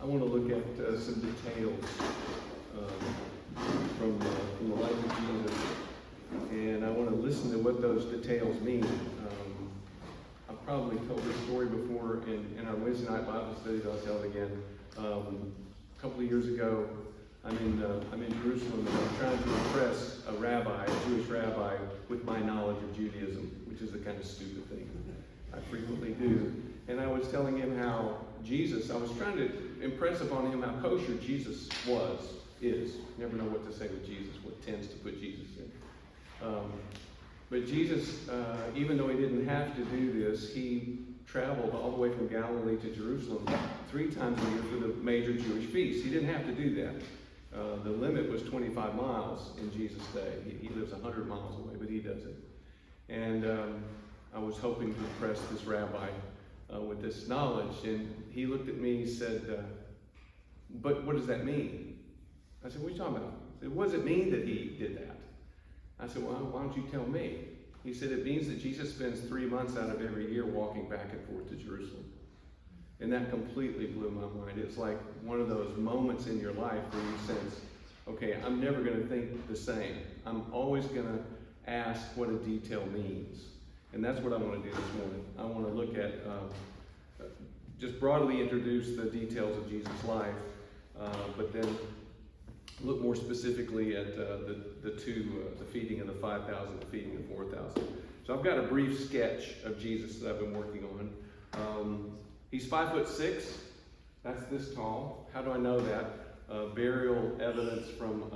want to look at some details from the life of Jesus, and I want to listen to what those details mean. I've probably told this story before in our Wednesday night Bible studies. I'll tell it again. A couple of years ago, I'm in Jerusalem, and I'm trying to impress a rabbi, a Jewish rabbi, with my knowledge of Judaism, which is the kind of stupid thing I frequently do. And I was telling him how I was trying to impress upon him how kosher Jesus is. Never know what to say with Jesus, what tends to put Jesus in. But Jesus, even though he didn't have to do this, he traveled all the way from Galilee to Jerusalem 3 times a year for the major Jewish feasts. He didn't have to do that. The limit was 25 miles in Jesus' day. He lives 100 miles away, but he does it. And I was hoping to impress this rabbi with this knowledge, and he looked at me and said, but what does that mean? I said, what are you talking about? He said, what does it mean that he did that? I said, well, why don't you tell me? He said, it means that Jesus spends 3 months out of every year walking back and forth to Jerusalem. And that completely blew my mind. It's like one of those moments in your life where you sense, okay, I'm never going to think the same. I'm always going to ask what a detail means. And that's what I want to do this morning. I want to look at, just broadly introduce the details of Jesus' life, but then look more specifically at the feeding of the 5,000, the feeding of 4,000. So I've got a brief sketch of Jesus that I've been working on. He's 5'6". That's this tall. How do I know that? Burial evidence from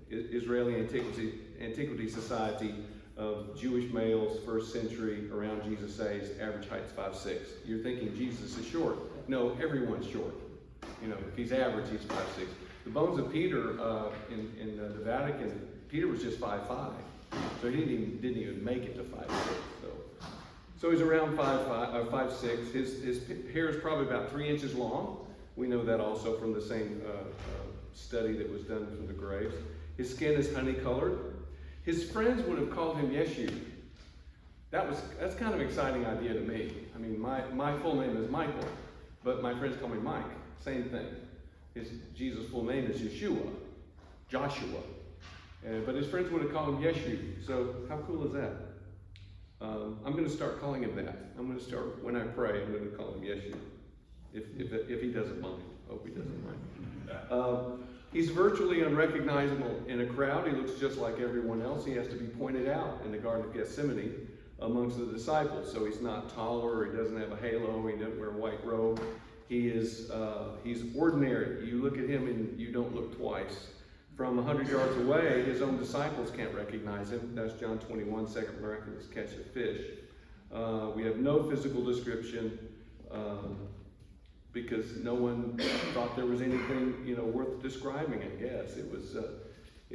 Israeli Antiquity Society of Jewish males, 1st century, around Jesus' age. Average height's 5'6". You're thinking Jesus is short. No, everyone's short. You know, if he's average, he's 5'6". The bones of Peter in the Vatican, Peter was just 5'5", so he didn't even make it to 5'6". So he's around 5'6". His hair is probably about 3 inches long. We know that also from the same study that was done from the graves. His skin is honey-colored. His friends would have called him Yeshu. That's kind of an exciting idea to me. I mean, my full name is Michael, but my friends call me Mike. Same thing. Jesus' full name is Yeshua, Joshua. But his friends would have called him Yeshu. So how cool is that? I'm going to start calling him that. I'm going to start, when I pray, I'm going to call him Yeshu. If he doesn't mind. I hope he doesn't mind. He's virtually unrecognizable in a crowd. He looks just like everyone else. He has to be pointed out in the Garden of Gethsemane amongst the disciples. So he's not taller, he doesn't have a halo, he doesn't wear a white robe. He's ordinary. You look at him and you don't look twice. From 100 yards away, his own disciples can't recognize him. That's John 21, second miraculous catch of fish. We have no physical description because no one thought there was anything, worth describing. I guess it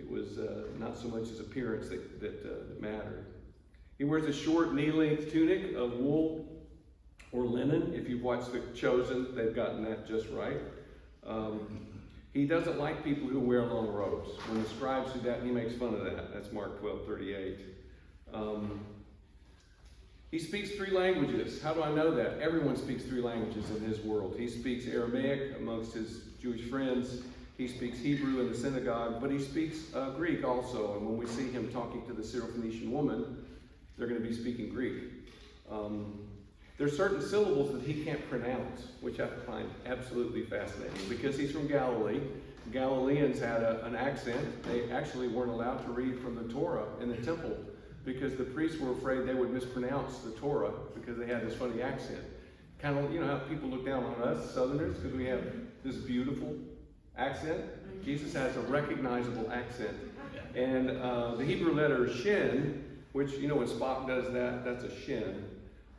was not so much his appearance that mattered. He wears a short knee-length tunic of wool or linen. If you've watched The Chosen, they've gotten that just right. He doesn't like people who wear long robes. When the scribes do that, he makes fun of that. That's Mark 12:38. He speaks 3 languages. How do I know that? Everyone speaks 3 languages in his world. He speaks Aramaic amongst his Jewish friends. He speaks Hebrew in the synagogue, but he speaks Greek also. And when we see him talking to the Syrophoenician woman, they're going to be speaking Greek. There's certain syllables that he can't pronounce, which I find absolutely fascinating, because he's from Galilee. Galileans had an accent. They actually weren't allowed to read from the Torah in the temple because the priests were afraid they would mispronounce the Torah because they had this funny accent. Kind of, how people look down on us, Southerners, because we have this beautiful accent. Jesus has a recognizable accent. And the Hebrew letter shin, which, when Spock does that, that's a shin.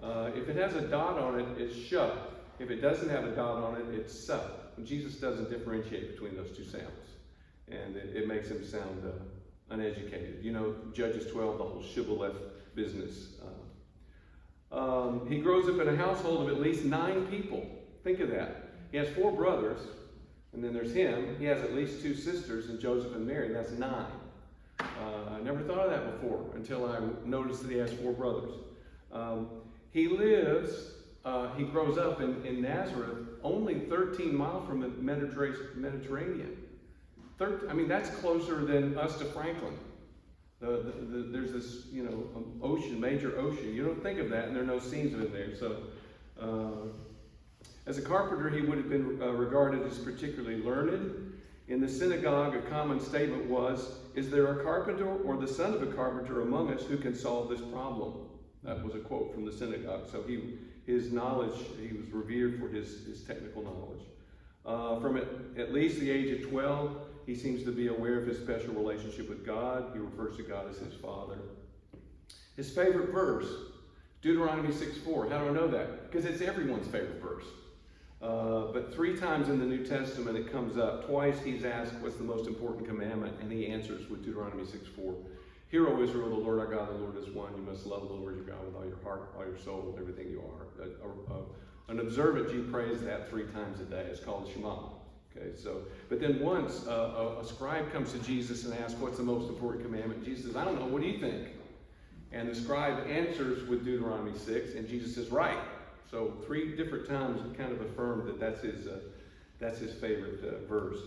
If it has a dot on it, it's sha. If it doesn't have a dot on it, it's sa. And Jesus doesn't differentiate between those 2 sounds. And it makes him sound uneducated. Judges 12, the whole shibboleth business. He grows up in a household of at least 9 people. Think of that. He has 4 brothers, and then there's him. He has at least 2 sisters, and Joseph and Mary. That's 9. I never thought of that before until I noticed that he has 4 brothers. He lives he grows up in Nazareth, only 13 miles from the Mediterranean. I mean, that's closer than us to Franklin. There's this, ocean, major ocean. You don't think of that, and there are no scenes of it there. So, as a carpenter, he would have been regarded as particularly learned. In the synagogue, a common statement was, "Is there a carpenter or the son of a carpenter among us who can solve this problem?" That was a quote from the synagogue. So his knowledge, he was revered for his technical knowledge. From at least the age of 12, he seems to be aware of his special relationship with God. He refers to God as his Father. His favorite verse, Deuteronomy 6:4. How do I know that? Because it's everyone's favorite verse. But 3 times in the New Testament it comes up. Twice he's asked what's the most important commandment, and he answers with Deuteronomy 6:4. "Hear, O Israel, the Lord our God, the Lord is one. You must love the Lord your God with all your heart, all your soul, and everything you are." An observant Jew prays that 3 times a day. It's called Shema. Okay, but then once a scribe comes to Jesus and asks, "What's the most important commandment?" Jesus says, "I don't know. What do you think?" And the scribe answers with Deuteronomy 6, and Jesus says, "Right." So 3 different times it kind of affirmed that that's his favorite verse.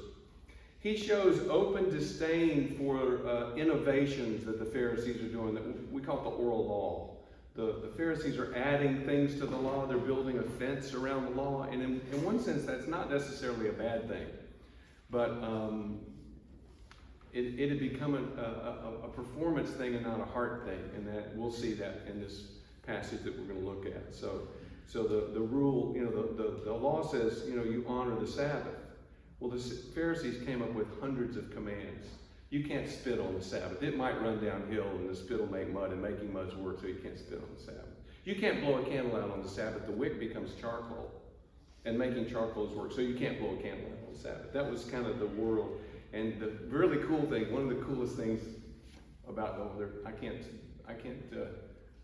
He shows open disdain for innovations that the Pharisees are doing. That we call it the oral law. The Pharisees are adding things to the law. They're building a fence around the law. And in one sense, that's not necessarily a bad thing. But it had become a performance thing and not a heart thing. And that we'll see that in this passage that we're going to look at. So the rule, the law says, you honor the Sabbath. Well, the Pharisees came up with hundreds of commands. You can't spit on the Sabbath. It might run downhill and the spit will make mud, and making mud's work, so you can't spit on the Sabbath. You can't blow a candle out on the Sabbath. The wick becomes charcoal, and making charcoal is work, so you can't blow a candle out on the Sabbath. That was kind of the world. And the really cool thing, one of the coolest things about I can't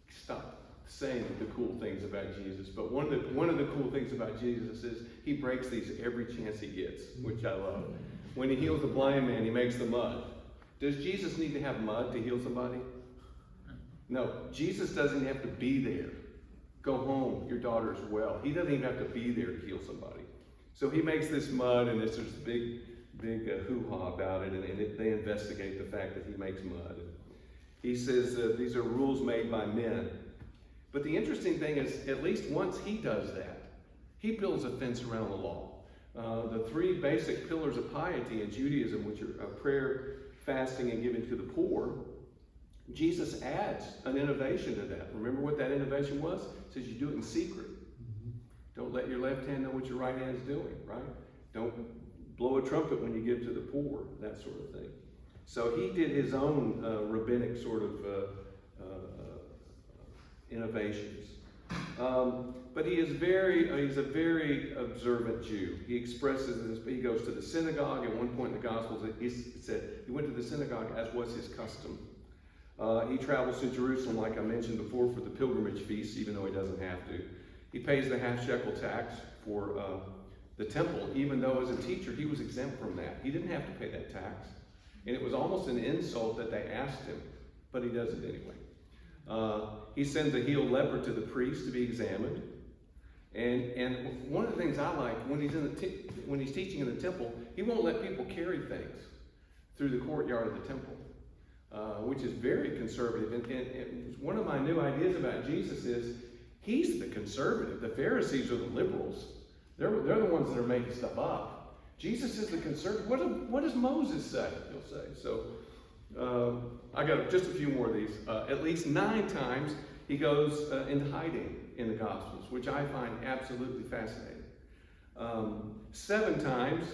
stop saying the cool things about Jesus, but one of the cool things about Jesus is he breaks these every chance he gets, which I love. When he heals the blind man, he makes the mud. Does Jesus need to have mud to heal somebody? No, Jesus doesn't have to be there. Go home, your daughter is well. He doesn't even have to be there to heal somebody. So he makes this mud, and there's this big hoo-ha about it, and they investigate the fact that he makes mud. He says these are rules made by men. But the interesting thing is, at least once he does that, he builds a fence around the law. The 3 basic pillars of piety in Judaism, which are prayer, fasting, and giving to the poor, Jesus adds an innovation to that. Remember what that innovation was? It says you do it in secret. Don't let your left hand know what your right hand is doing, right? Don't blow a trumpet when you give to the poor, that sort of thing. So he did his own rabbinic sort of innovations. But he's a very observant Jew. He expresses this, he goes to the synagogue. At one point in the Gospels, it said he went to the synagogue as was his custom. He travels to Jerusalem, like I mentioned before, for the pilgrimage feast, even though he doesn't have to. He pays the half-shekel tax for the temple, even though as a teacher he was exempt from that. He didn't have to pay that tax. And it was almost an insult that they asked him, but he does it anyway. He sends a healed leper to the priest to be examined. And one of the things I like, when he's teaching in the temple, he won't let people carry things through the courtyard of the temple, which is very conservative. And one of my new ideas about Jesus is he's the conservative. The Pharisees are the liberals. They're the ones that are making stuff up. Jesus is the conservative. What does Moses say? He'll say. So I got just a few more of these. At least 9 times he goes into hiding in the Gospels, which I find absolutely fascinating. 7 times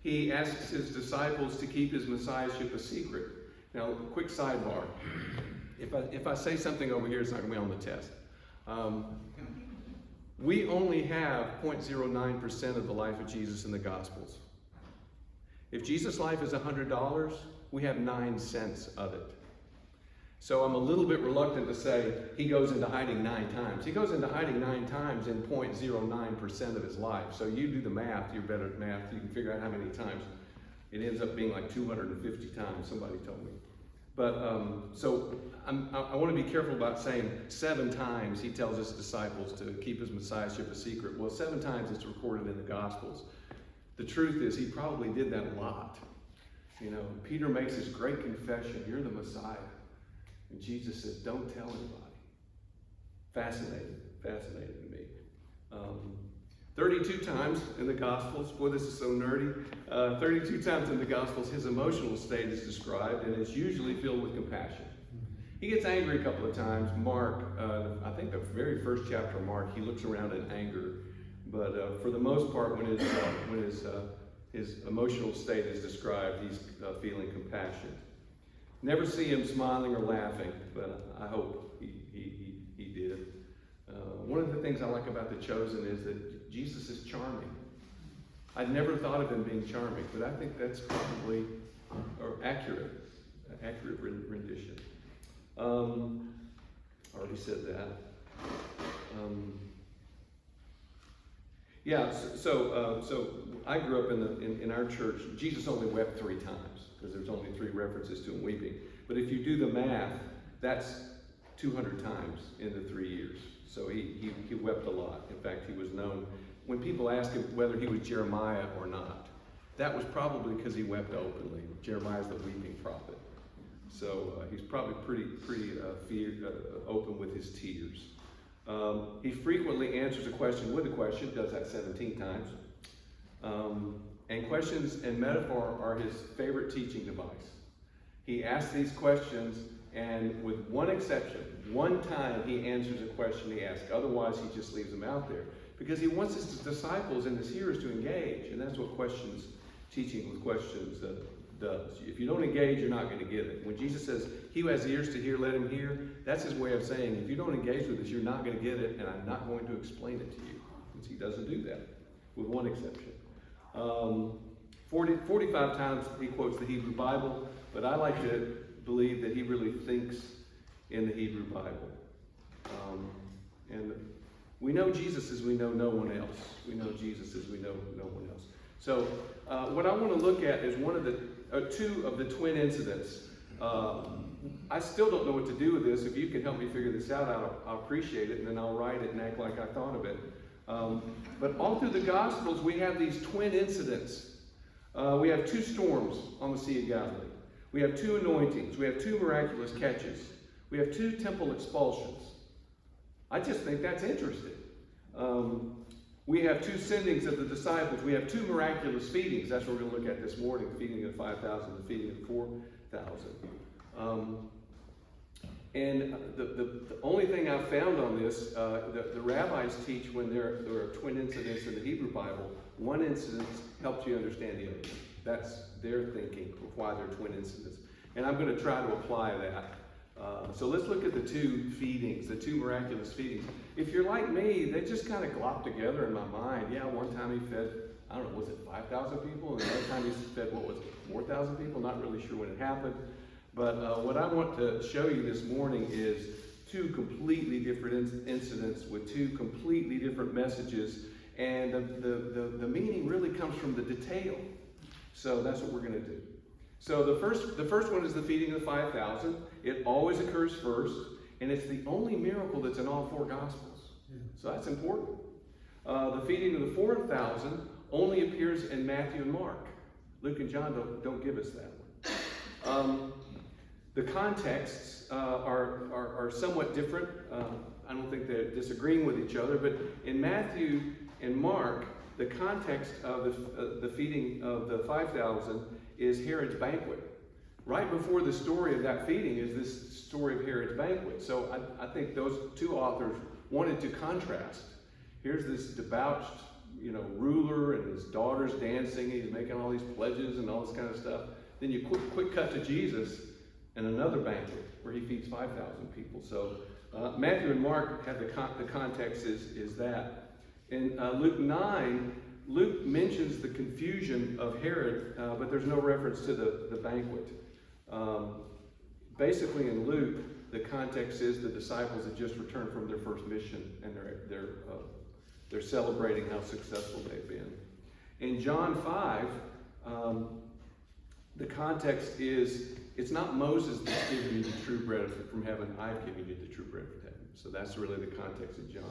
he asks his disciples to keep his messiahship a secret. Now, quick sidebar. If I say something over here, it's not going to be on the test. We only have 0.09% of the life of Jesus in the Gospels. If Jesus' life is $100, we have 9 cents of it. So I'm a little bit reluctant to say he goes into hiding 9 times. He goes into hiding 9 times in 0.09% of his life. So you do the math, you're better at math, you can figure out how many times. It ends up being like 250 times, somebody told me. So I want to be careful about saying 7 times he tells his disciples to keep his messiahship a secret. Well, 7 times it's recorded in the Gospels. The truth is, he probably did that a lot. You know, Peter makes his great confession, "You're the Messiah." And Jesus says, "Don't tell anybody." Fascinating to me. 32 times in the Gospels, boy, this is so nerdy. 32 times in the Gospels, his emotional state is described, and it's usually filled with compassion. He gets angry a couple of times. Mark, I think the very first chapter of Mark, he looks around in anger. But for the most part, when his emotional state is described, he's feeling compassion. Never see him smiling or laughing, but I hope he did. One of the things I like about The Chosen is that Jesus is charming. I'd never thought of him being charming, but I think that's probably an accurate rendition. I already said that. So I grew up in our church. Jesus only wept 3 times because there's only 3 references to him weeping. But if you do the math, that's 200 times in the 3 years. So he wept a lot. In fact, he was known, when people ask him whether he was Jeremiah or not, that was probably because he wept openly. Jeremiah's the weeping prophet. So he's probably pretty open with his tears. He frequently answers a question with a question, does that 17 times. And questions and metaphor are his favorite teaching device. He asks these questions, and with one exception, one time he answers a question he asked. Otherwise, he just leaves them out there. Because he wants his disciples and his hearers to engage, and that's what teaching with questions does. If you don't engage, you're not going to get it. When Jesus says, "He who has ears to hear, let him hear," that's his way of saying, if you don't engage with this, you're not going to get it, and I'm not going to explain it to you. Since he doesn't do that, with one exception. 45 times he quotes the Hebrew Bible, but I like to believe that he really thinks in the Hebrew Bible. And we know Jesus as we know no one else. We know Jesus as we know no one else. So what I want to look at is two of the twin incidents. I still don't know what to do with this. If you can help me figure this out, I'll appreciate it, and then I'll write it and act like I thought of it. But all through the Gospels, we have these twin incidents. We have 2 storms on the Sea of Galilee. We have 2 anointings. We have 2 miraculous catches. We have 2 temple expulsions. I just think that's interesting. We have 2 sendings of the disciples. We have 2 miraculous feedings. That's what we're going to look at this morning, the feeding of 5,000, the feeding of 4,000. And the only thing I've found on this, the rabbis teach when there are twin incidents in the Hebrew Bible, one incident helps you understand the other. That's their thinking of why they're twin incidents. And I'm going to try to apply that. So let's look at the 2 feedings, the 2 miraculous feedings. If you're like me, they just kind of glop together in my mind. Yeah, one time he fed, I don't know, was it 5,000 people? And another time he fed, 4,000 people? Not really sure when it happened. But what I want to show you this morning is 2 completely different incidents with 2 completely different messages. And the meaning really comes from the detail. So that's what we're going to do. So the first one is the feeding of the 5,000. It always occurs first, and it's the only miracle that's in all 4 Gospels. Yeah. So that's important. The feeding of the 4,000 only appears in Matthew and Mark. Luke and John don't give us that one. The contexts are somewhat different. I don't think they're disagreeing with each other, but in Matthew and Mark, the context of the feeding of the 5,000 is Herod's banquet. Right before the story of that feeding is this story of Herod's banquet. So I think those 2 authors wanted to contrast. Here's this debauched, ruler and his daughters dancing. He's making all these pledges and all this kind of stuff. Then you quick cut to Jesus and another banquet where he feeds 5,000 people. So Matthew and Mark have the context is that. In Luke 9, Luke mentions the confusion of Herod, but there's no reference to the banquet. Basically, in Luke, the context is the disciples had just returned from their first mission, and they're celebrating how successful they've been. In John 5, the context is, it's not Moses that's giving you the true bread from heaven. I've given you the true bread from heaven. So that's really the context of John.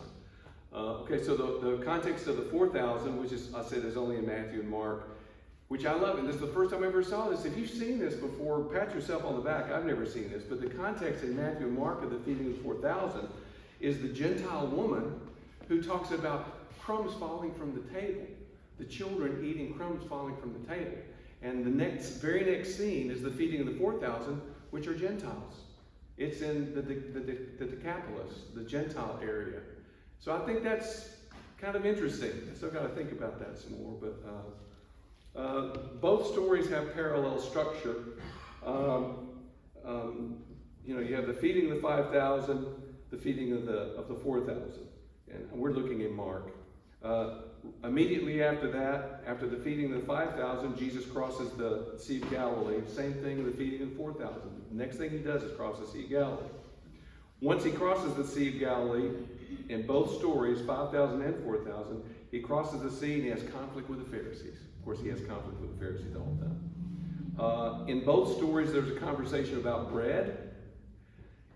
Okay, so the context of the 4,000, which is, I said, is only in Matthew and Mark, which I love, and this is the first time I ever saw this. If you've seen this before, pat yourself on the back. I've never seen this, but the context in Matthew and Mark of the feeding of the 4,000 is the Gentile woman who talks about crumbs falling from the table, the children eating crumbs falling from the table. And the very next scene is the feeding of the 4,000, which are Gentiles. It's in the Decapolis, the Gentile area. So I think that's kind of interesting. I still got to think about that some more. But both stories have parallel structure. You have the feeding of the 5,000, the feeding of the 4,000, and we're looking in Mark. Immediately after that, after the feeding of the 5,000, Jesus crosses the Sea of Galilee. Same thing with the feeding of the 4,000. The next thing he does is cross the Sea of Galilee. Once he crosses the Sea of Galilee, in both stories, 5,000 and 4,000, he crosses the sea and he has conflict with the Pharisees. Of course, he has conflict with the Pharisees the whole time. In both stories, there's a conversation about bread.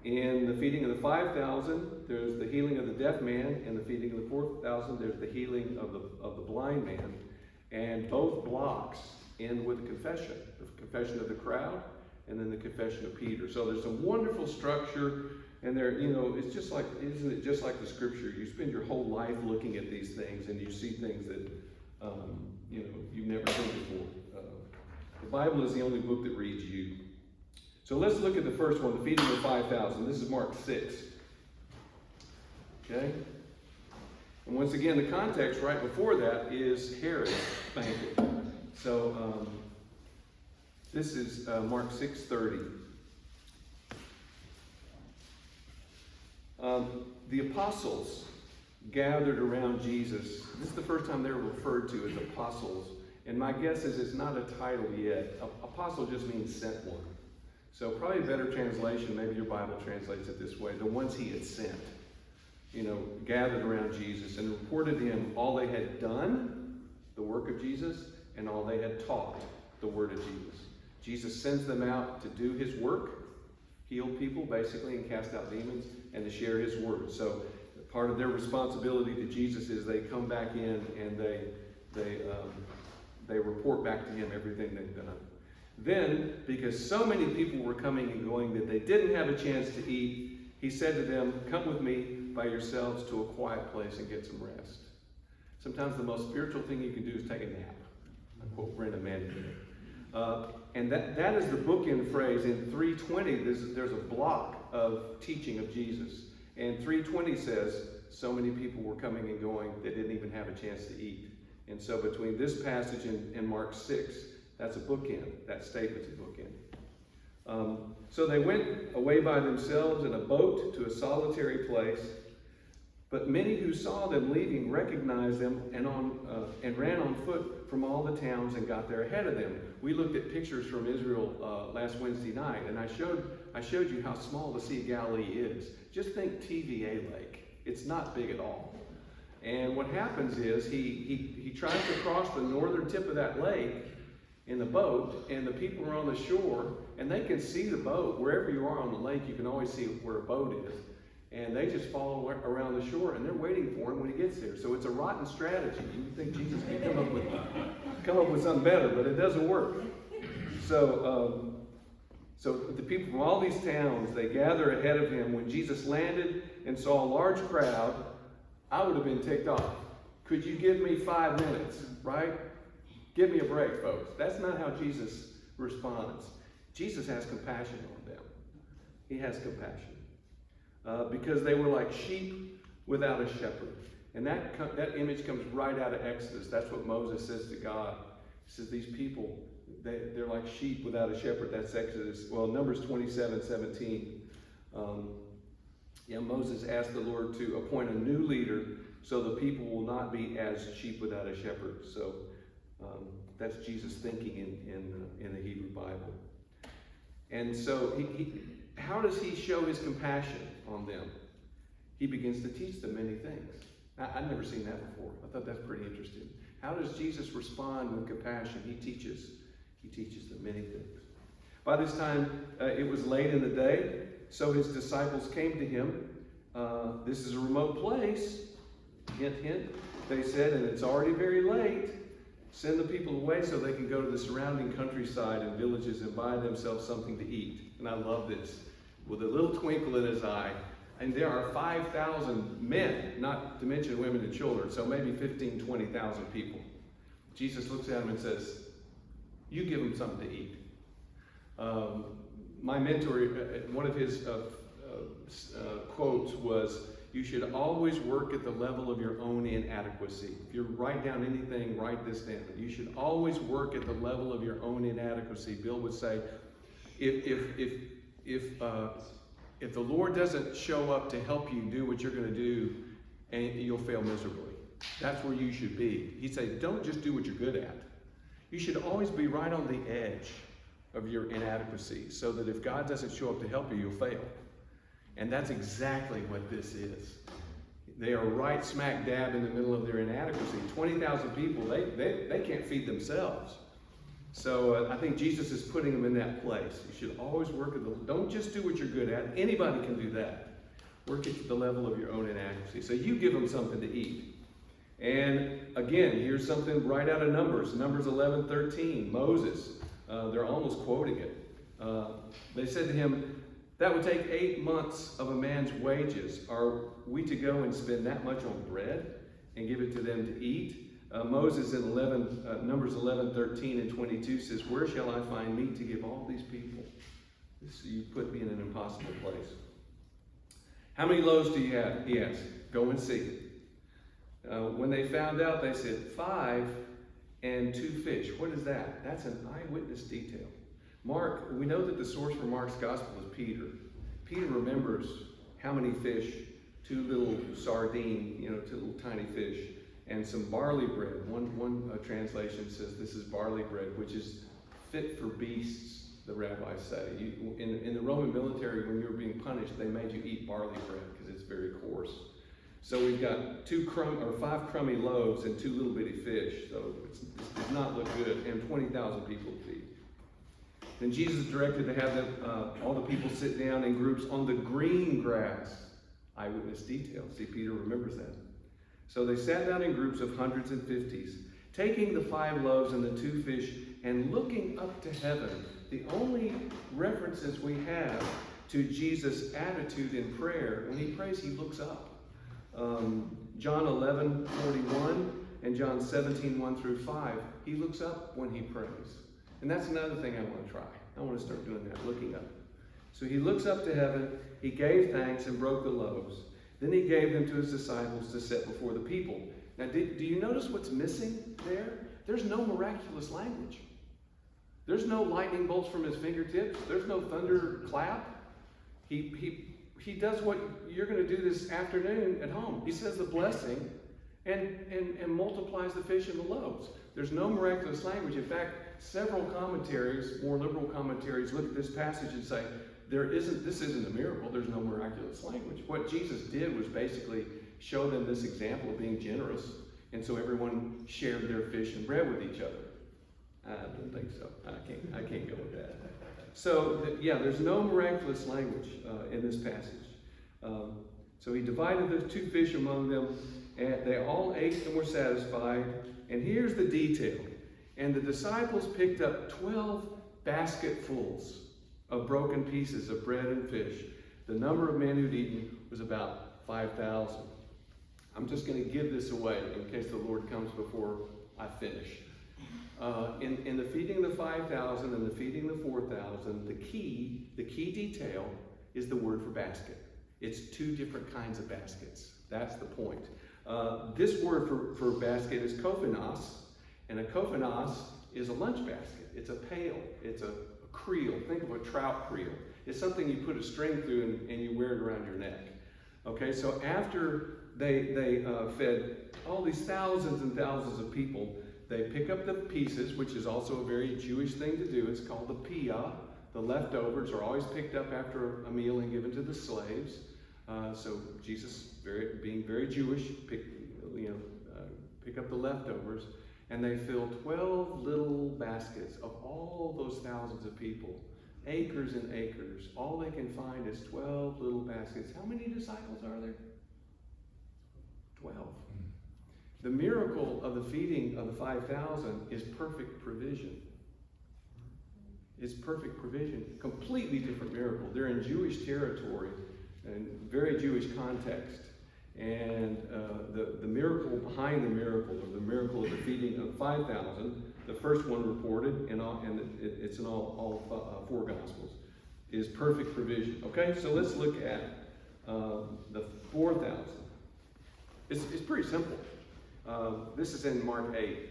In the feeding of the 5,000, there's the healing of the deaf man. In the feeding of the 4,000, there's the healing of the blind man. And both blocks end with a confession. The confession of the crowd, and then the confession of Peter. So there's some wonderful structure. And there, it's just like, isn't it just like the scripture? You spend your whole life looking at these things, and you see things that, you've never seen before. The Bible is the only book that reads you. So let's look at the first one, the feeding of the 5,000. This is Mark 6. Okay? And once again, the context right before that is Herod's banquet. So this is Mark 6:30. The apostles gathered around Jesus. This is the first time they were referred to as apostles. And my guess is it's not a title yet. Apostle just means sent one. So probably a better translation, maybe your Bible translates it this way, the ones he had sent, gathered around Jesus and reported to him all they had done, the work of Jesus, and all they had taught, the word of Jesus. Jesus sends them out to do his work, heal people basically, and cast out demons, and to share his word. So part of their responsibility to Jesus is they come back in and they report back to him everything they've done. Then, because so many people were coming and going that they didn't have a chance to eat, he said to them, "Come with me by yourselves to a quiet place and get some rest." Sometimes the most spiritual thing you can do is take a nap. I quote Brenda Manning. And that is the bookend phrase. In 3:20, there's a block of teaching of Jesus. And 3:20 says, so many people were coming and going, they didn't even have a chance to eat. And so between this passage and Mark 6, that's a bookend. That statement's a bookend. So they went away by themselves in a boat to a solitary place. But many who saw them leaving recognized them and ran on foot from all the towns and got there ahead of them. We looked at pictures from Israel last Wednesday night, and I showed you how small the Sea of Galilee is. Just think TVA Lake. It's not big at all. And what happens is he tries to cross the northern tip of that lake in the boat, and the people are on the shore, and they can see the boat. Wherever you are on the lake, you can always see where a boat is. And they just follow around the shore, and they're waiting for him when he gets there. So it's a rotten strategy. You would think Jesus could come up with something better, but it doesn't work. So the people from all these towns, they gather ahead of him. When Jesus landed and saw a large crowd, I would have been ticked off. Could you give me 5 minutes, right? Give me a break, folks. That's not how Jesus responds. Jesus has compassion on them. He has compassion. Because they were like sheep without a shepherd. And that image comes right out of Exodus. That's what Moses says to God. He says these people, they're like sheep without a shepherd. That's Exodus. Well, Numbers 27:17. Moses asked the Lord to appoint a new leader so the people will not be as sheep without a shepherd. So that's Jesus thinking in the Hebrew Bible. And so how does he show his compassion on them? He begins to teach them many things. I've never seen that before. I thought that's pretty interesting. How does Jesus respond with compassion? He teaches. He teaches them many things. By this time, it was late in the day, so his disciples came to him. This is a remote place, hint, hint, they said, and it's already very late. Send the people away so they can go to the surrounding countryside and villages and buy themselves something to eat. And I love this. With a little twinkle in his eye, and there are 5,000 men, not to mention women and children, so maybe 15,000, 20,000 people. Jesus looks at them and says, you give them something to eat. My mentor, one of his quotes was, you should always work at the level of your own inadequacy. If you write down anything, write this down. You should always work at the level of your own inadequacy. Bill would say, if the Lord doesn't show up to help you do what you're going to do, and you'll fail miserably. That's where you should be. He'd say, don't just do what you're good at. You should always be right on the edge of your inadequacy, so that if God doesn't show up to help you, you'll fail. And that's exactly what this is. They are right smack dab in the middle of their inadequacy. 20,000 people, they can't feed themselves. So I think Jesus is putting them in that place. You should always work at the, don't just do what you're good at. Anybody can do that. Work at the level of your own inadequacy. So you give them something to eat. And again, here's something right out of Numbers. Numbers 11:13, Moses. They're almost quoting it. They said to him, that would take 8 months of a man's wages. Are we to go and spend that much on bread and give it to them to eat? Moses in Numbers 11:13 and 22 says, where shall I find meat to give all these people? You put me in an impossible place. How many loaves do you have? He asked. Go and see. When they found out, they said 5 and 2 fish. What is that? That's an eyewitness detail. Mark, we know that the source for Mark's gospel is Peter. Peter remembers how many fish, 2 little sardine, 2 little tiny fish, and some barley bread. One translation says this is barley bread, which is fit for beasts, the rabbis say. In the Roman military, when you were being punished, they made you eat barley bread because it's very coarse. So we've got 5 crummy loaves and 2 little bitty fish. So it does not look good, and 20,000 people to feed. Then Jesus directed to have all the people sit down in groups on the green grass. Eyewitness detail. See, Peter remembers that. So they sat down in groups of hundreds and fifties, taking the 5 loaves and the 2 fish and looking up to heaven. The only references we have to Jesus' attitude in prayer, when he prays, he looks up. John 11:41 and John 17:1 through 5, he looks up when he prays. And that's another thing I want to try. I want to start doing that, looking up. So he looks up to heaven, he gave thanks and broke the loaves. Then he gave them to his disciples to set before the people. Now, do you notice what's missing there? There's no miraculous language. There's no lightning bolts from his fingertips. There's no thunder clap. He does what you're going to do this afternoon at home. He says the blessing and multiplies the fish and the loaves. There's no miraculous language. In fact, several commentaries, more liberal commentaries, look at this passage and say, this isn't a miracle. There's no miraculous language. What Jesus did was basically show them this example of being generous. And so everyone shared their fish and bread with each other. I don't think so. I can't go with that. So, there's no miraculous language in this passage. So he divided the 2 fish among them, and they all ate and were satisfied. And here's the detail. And the disciples picked up 12 basketfuls of broken pieces of bread and fish. The number of men who'd eaten was about 5,000. I'm just going to give this away in case the Lord comes before I finish. In the feeding the 5,000 and the feeding the 4,000, the key detail is the word for basket. It's 2 different kinds of baskets. That's the point. This word for basket is kophanos, and a kophanos is a lunch basket. It's a pail. It's a creel. Think of a trout creel. It's something you put a string through and you wear it around your neck. Okay, so after they fed all these thousands and thousands of people, they pick up the pieces, which is also a very Jewish thing to do. It's called the piyah. The leftovers are always picked up after a meal and given to the slaves. So Jesus, being very Jewish, pick up the leftovers. and they filled 12 little baskets of all those thousands of people. Acres and acres. All they can find is 12 little baskets. How many disciples are there? 12. The miracle of the feeding of the 5,000 is perfect provision. It's perfect provision. Completely different miracle. They're in Jewish territory and very Jewish context. And the miracle behind the miracle, or the miracle of the feeding of 5,000, the first one reported, it's in all four Gospels, is perfect provision. Okay, so let's look at the 4,000. It's pretty simple. This is in Mark 8.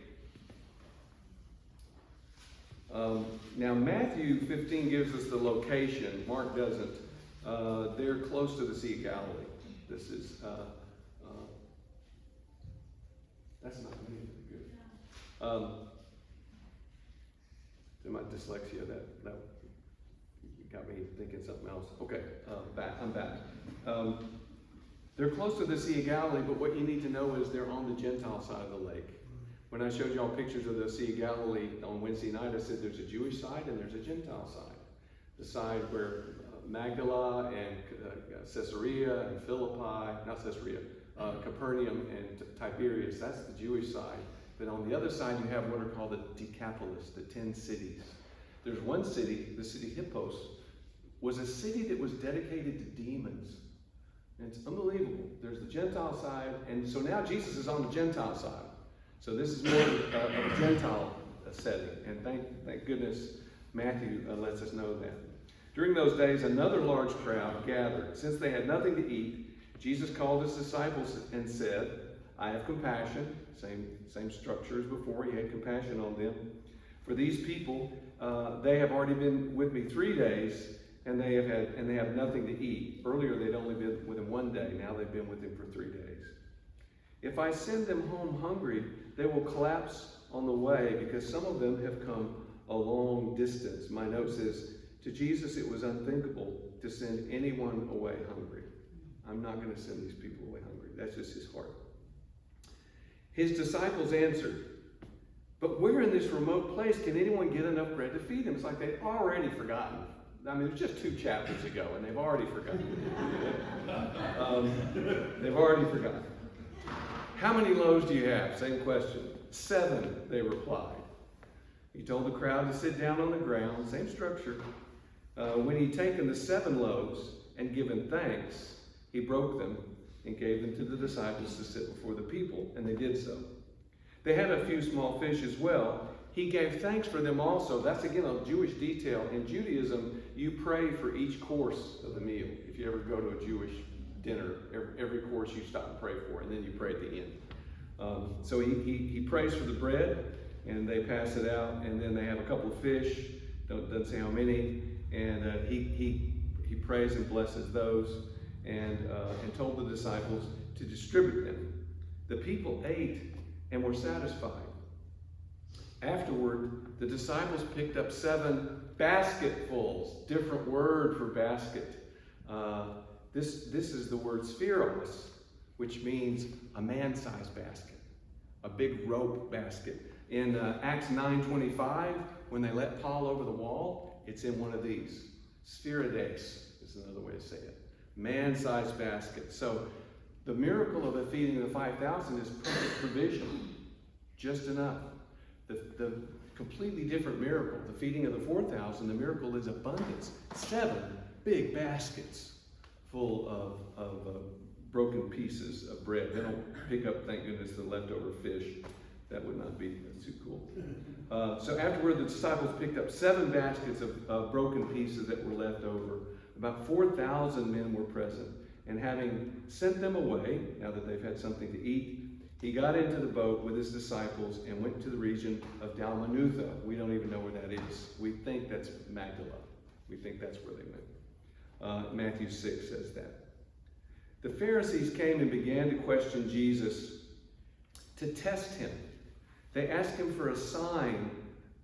Now Matthew 15 gives us the location. Mark doesn't. They're close to the Sea of Galilee. This is, that's not me. Good. My dyslexia, that got me thinking something else. Okay, I'm back. They're close to the Sea of Galilee, but what you need to know is they're on the Gentile side of the lake. When I showed y'all pictures of the Sea of Galilee on Wednesday night, I said there's a Jewish side and there's a Gentile side. The side where Magdala and Caesarea and Philippi, not Caesarea, Capernaum and Tiberias, that's the Jewish side. But on the other side, you have what are called the Decapolis, the 10 cities. There's one city, the city Hippos, was a city that was dedicated to demons. And it's unbelievable. There's the Gentile side, and so now Jesus is on the Gentile side. So this is more of a Gentile setting, and thank goodness Matthew lets us know that. During those days, another large crowd gathered. Since they had nothing to eat, Jesus called his disciples and said, I have compassion. Same structure as before. He had compassion on them. For these people, they have already been with me 3 days, and they have nothing to eat. Earlier, they'd only been with him 1 day. Now they've been with him for 3 days. If I send them home hungry, they will collapse on the way because some of them have come a long distance. My note says, to Jesus, it was unthinkable to send anyone away hungry. I'm not going to send these people away hungry. That's just his heart. His disciples answered, but where in this remote place can anyone get enough bread to feed them? It's like they've already forgotten. I mean, it was just 2 chapters ago, and they've already forgotten. They've already forgotten. How many loaves do you have? Same question. 7, they replied. He told the crowd to sit down on the ground, same structure. When he'd taken the 7 loaves and given thanks, he broke them and gave them to the disciples to sit before the people, and they did so. They had a few small fish as well. He gave thanks for them also. That's again a Jewish detail. In Judaism, you pray for each course of the meal. If you ever go to a Jewish dinner, every course you stop and pray for, and then you pray at the end. So he prays for the bread, and they pass it out, and then they have a couple of fish. Doesn't say how many, and he prays and blesses those, and told the disciples to distribute them. The people ate and were satisfied. Afterward, the disciples picked up 7 basketfuls, different word for basket. This is the word spheros, which means a man-sized basket, a big rope basket. In Acts 9:25, when they let Paul over the wall, it's in one of these. Spherodes is another way to say it. Man-sized basket. So the miracle of the feeding of the 5,000 is perfect provision, just enough. The completely different miracle, the feeding of the 4,000, the miracle is abundance. 7 big baskets full of broken pieces of bread. They don't pick up, thank goodness, the leftover fish. That would not be too cool. So afterward, the disciples picked up 7 baskets of broken pieces that were left over. About 4,000 men were present. And having sent them away, now that they've had something to eat, he got into the boat with his disciples and went to the region of Dalmanutha. We don't even know where that is. We think that's Magdala. We think that's where they went. Matthew 6 says that. The Pharisees came and began to question Jesus to test him. They asked him for a sign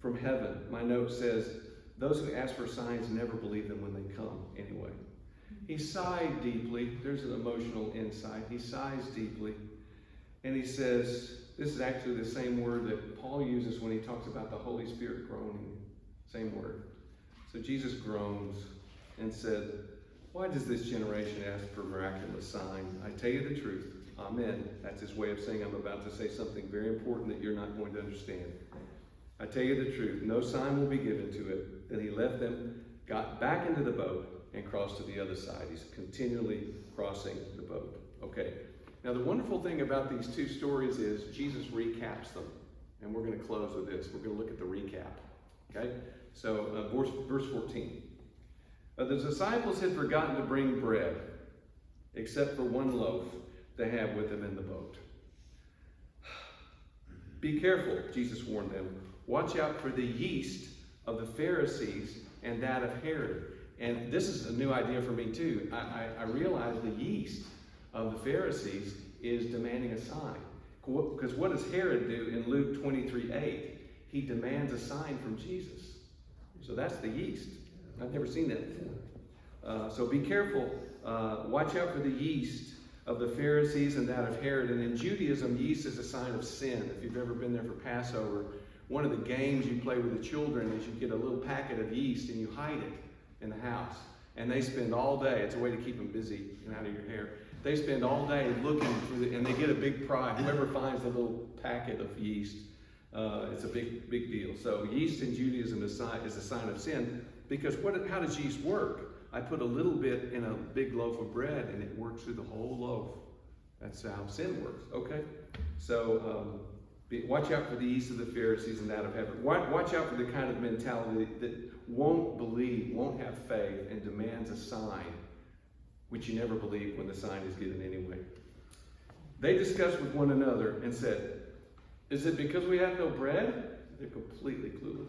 from heaven. My note says, those who ask for signs never believe them when they come anyway. He sighed deeply. There's an emotional insight. He sighs deeply. And he says, This is actually the same word that Paul uses when he talks about the Holy Spirit groaning. Same word. So Jesus groans and said, why does this generation ask for a miraculous sign? I tell you the truth. Amen. That's his way of saying I'm about to say something very important that you're not going to understand. I tell you the truth. No sign will be given to it. Then he left them, got back into the boat, and crossed to the other side. He's continually crossing the boat. Okay. Now the wonderful thing about these two stories is Jesus recaps them. And we're going to close with this. We're going to look at the recap. Okay? So verse 14. The disciples had forgotten to bring bread, except for one loaf they have with them in the boat. Be careful, Jesus warned them. Watch out for the yeast of the Pharisees and that of Herod. And this is a new idea for me too. I realize the yeast of the Pharisees is demanding a sign. Because what does Herod do in Luke 23:8? He demands a sign from Jesus. So that's the yeast. I've never seen that before. So be careful. Watch out for the yeast of the Pharisees and that of Herod. And in Judaism, yeast is a sign of sin. If you've ever been there for Passover, one of the games you play with the children is you get a little packet of yeast and you hide it in the house. And they spend all day, it's a way to keep them busy and out of your hair. They spend all day looking for and they get a big prize. Whoever finds the little packet of yeast, it's a big deal. So yeast in Judaism is a sign of sin, because how does yeast work? I put a little bit in a big loaf of bread and it works through the whole loaf. That's how sin works, okay? So watch out for the yeast of the Pharisees and that of heaven. Watch out for the kind of mentality that won't believe, won't have faith, and demands a sign, which you never believe when the sign is given anyway. They discussed with one another and said, is it because we have no bread? They're completely clueless.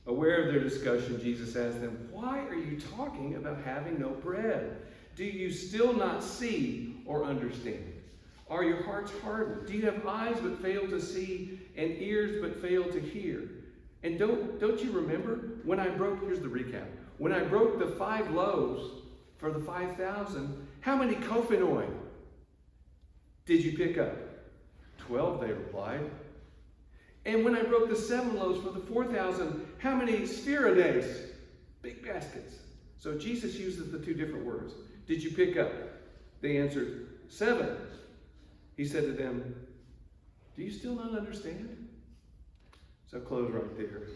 Aware of their discussion, Jesus asked them, why are you talking about having no bread? Do you still not see or understand? Are your hearts hardened? Do you have eyes but fail to see and ears but fail to hear? And don't you remember when here's the recap. When I broke the 5 loaves for the 5,000, how many kophanoi did you pick up? 12, they replied. And when I broke the 7 loaves for the 4,000, how many spherodes? Big baskets. So Jesus uses the 2 different words. Did you pick up? They answered, 7. He said to them, do you still not understand? So I'll close right there.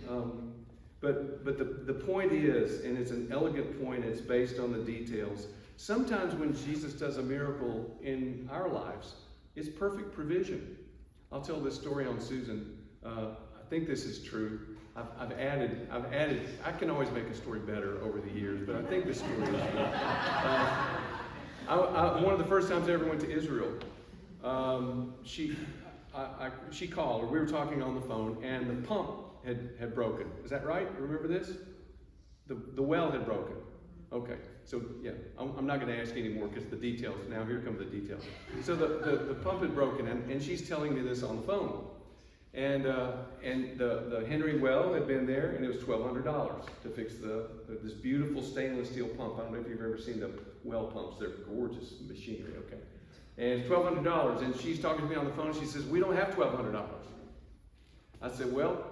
But the point is, and it's an elegant point, it's based on the details. Sometimes when Jesus does a miracle in our lives, it's perfect provision. I'll tell this story on Susan. I think this is true. I've added, I can always make a story better over the years, but I think this story is true. One of the first times I ever went to Israel, she called, or we were talking on the phone, and the pump had broken. Is that right? Remember this? The well had broken. Okay, so yeah, I'm not going to ask anymore because the details, now here come the details. So the pump had broken, and she's telling me this on the phone. And the Henry well had been there, and it was $1,200 to fix this beautiful stainless steel pump. I don't know if you've ever seen the well pumps. They're gorgeous machinery, okay? And it's $1,200, and she's talking to me on the phone. She says, we don't have $1,200. I said, well,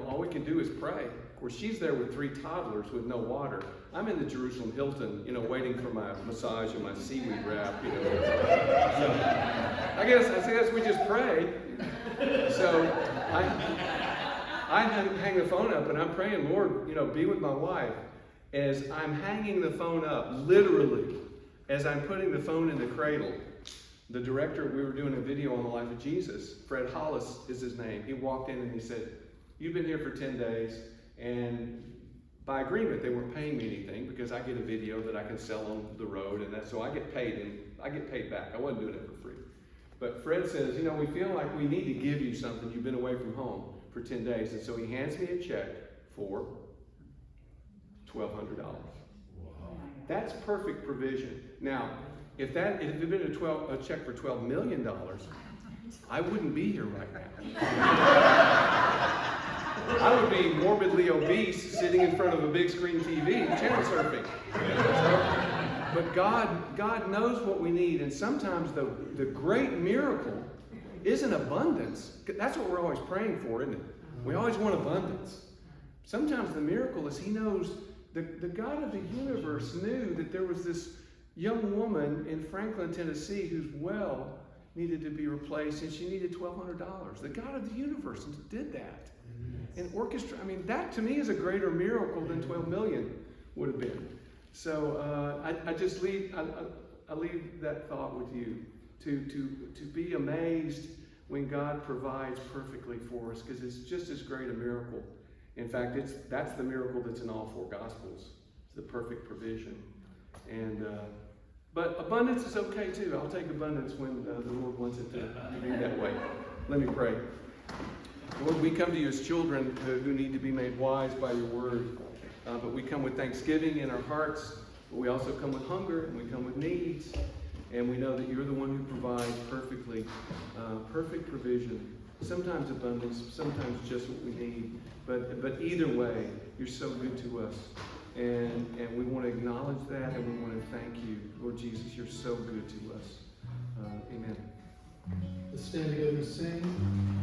all we can do is pray. Of course, she's there with 3 toddlers with no water. I'm in the Jerusalem Hilton, waiting for my massage and my seaweed wrap, So I guess we just pray. So I hang the phone up and I'm praying, Lord, be with my wife. As I'm hanging the phone up, literally, as I'm putting the phone in the cradle, the director, we were doing a video on the life of Jesus, Fred Hollis is his name. He walked in and he said, you've been here for 10 days, and by agreement, they weren't paying me anything because I get a video that I can sell on the road, and so I get paid, and I get paid back. I wasn't doing it for free. But Fred says, we feel like we need to give you something. You've been away from home for 10 days. And so he hands me a check for $1,200. Wow. That's perfect provision. Now, if it had been a check for $12 million, I wouldn't be here right now. I would be morbidly obese, sitting in front of a big screen TV, channel surfing. But God knows what we need, and sometimes the great miracle isn't abundance. That's what we're always praying for, isn't it? We always want abundance. Sometimes the miracle is He knows, the God of the universe knew that there was this young woman in Franklin, Tennessee, whose well needed to be replaced, and she needed $1,200. The God of the universe did that. And orchestra, I mean, that to me is a greater miracle than 12 million would have been. So I just leave, I leave that thought with you, to be amazed when God provides perfectly for us, because it's just as great a miracle. In fact, that's the miracle that's in all four Gospels. It's the perfect provision. And but abundance is okay too. I'll take abundance when the Lord wants it to be that way. Let me pray. Lord, we come to you as children who need to be made wise by your word. But we come with thanksgiving in our hearts. But we also come with hunger, and we come with needs. And we know that you're the one who provides perfectly, perfect provision. Sometimes abundance, sometimes just what we need. But either way, you're so good to us. And we want to acknowledge that, and we want to thank you. Lord Jesus, you're so good to us. Amen. Let's stand together and sing.